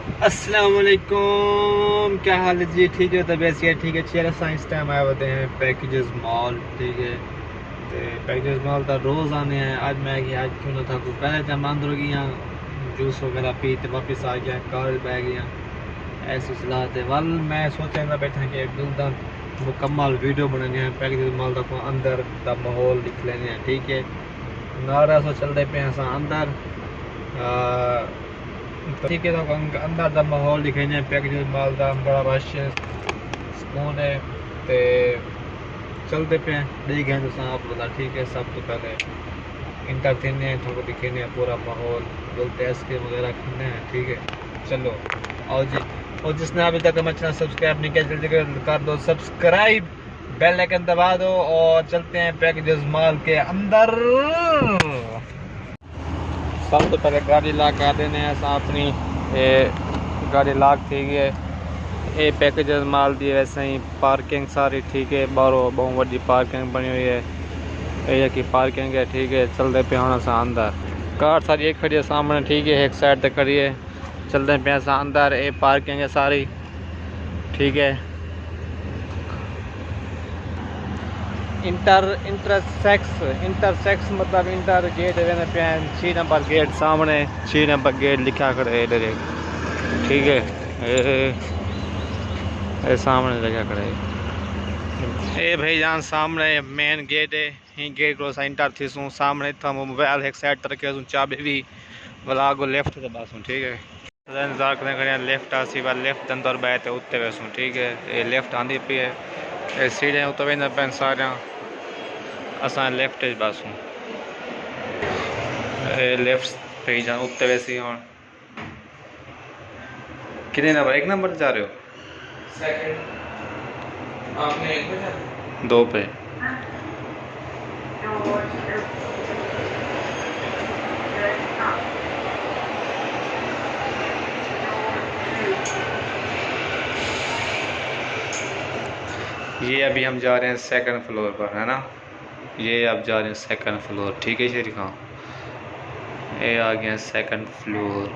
अस्सलाम वालेकुम, क्या हाल है जी? ठीक है, तबीयत है ठीक है। चेहरा साइंस टाइम आए होते हैं पैकेजेस मॉल, ठीक है। तो पैकेजेस मॉल तो रोज़ आने हैं। आज मैं गया, आज क्यों ना था को पहले तो मैं अंदर गया, जूस वगैरह पी तो वापस आ गया, कार बह गया। ऐसी सलाह थे वल मैं सोचा था बैठा कि एक दूसरा मुकम्मल वीडियो बनाने हैं पैकेजेस मॉल का अंदर का माहौल दिख लेने हैं, ठीक है। नारा सो चलते पे अस अंदर, ठीक है। तो अंदर का माहौल दिखाने पैकेज माल का बड़ा रश है, सुकून है। तो चलते पे देख गए तो आप बता, ठीक है। सब तो पहले इंटर थे थोड़ा दिखेने पूरा माहौल, बोलते आइसक्रीम वगैरह खाने हैं, ठीक है। चलो और जी, और जिसने अभी तक हमारा चैनल सब्सक्राइब नहीं किया जल्दी कर दो सब्सक्राइब, बेल आइकन दबा दो और चलते हैं पैकेजेस मॉल के अंदर। सब तो पहले गाड़ी ला कर देने अपनी गाड़ी लाक थी गई ये पैकेजेस माल दी। वैसे ही पार्किंग सारी ठीक है, बाहरों बहुत बड़ी पार्किंग बनी हुई है, ये की पार्किंग है, ठीक है। चलते पे होना सा अंदर कार सारी एक खड़ी है सामने, ठीक है। एक साइड तक खड़ी है, चलते पे ऐसा अंदर ये पार्किंग है सारी, ठीक है। इंटरसेक्स मतलब इंटर गेट पे 6 नंबर गेट सामने, 6 नंबर गेट लिखा खड़े है इधर, ठीक है। ये सामने लिखा खड़े है ये भाई जान सामने मेन गेट है, ही गेट क्रॉस इंटर थी सू सामने था मोबाइल एक साइड तरह के चाबी भी वाला आगो लेफ्ट से बस, ठीक है। इंतजार करने खड़े लेफ्ट आसी बार लेफ्ट अंदर बैठे उत्ते वैसू, ठीक है। ये लेफ्ट आंदी पी है, सीढ़ियाँ उतर वेंदा पैन सारियां, असा लेफ्ट बस लेफ्ट पे जा उत्ते वैसी हूँ। कितने नंबर? एक नंबर जा रहे हो? सेकंड आपने एक पे 2 पे। ये अभी हम जा रहे हैं सेकंड फ्लोर पर, है ना। ये अब जा रहे हैं सेकंड फ्लोर, ठीक है शेरी खां। ये आ गया सेकंड फ्लोर।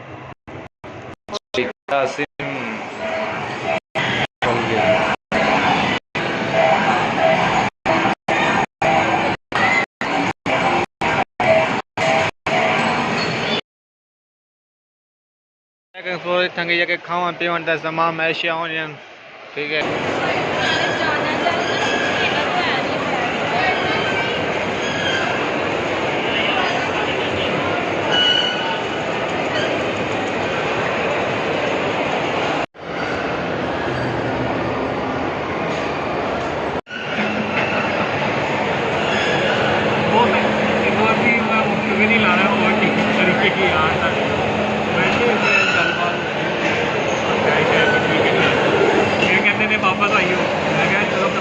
सेकंड फ्लोर थंगे जाके खावा पीवन का तमाम ऐशिया होनी, ठीक है।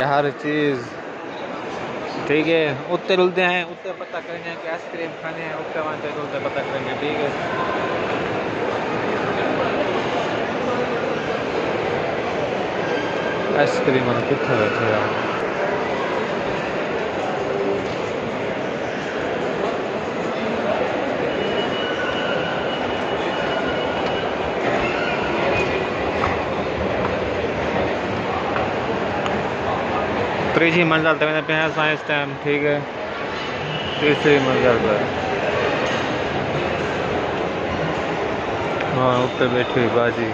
हर चीज़ ठीक है। उत्ते रुलते हैं, उत्ते पता करेंगे कि आइसक्रीम खाने हैं, उत्ते वहाँ रुलते पता करेंगे, ठीक है। आइसक्रीम कितने बैठे यार, तीसरी मंजिल तक पे है साइंस टाइम, ठीक है। तीसरी मंजिल पर हाँ ऊपर बैठी हुई बाजी।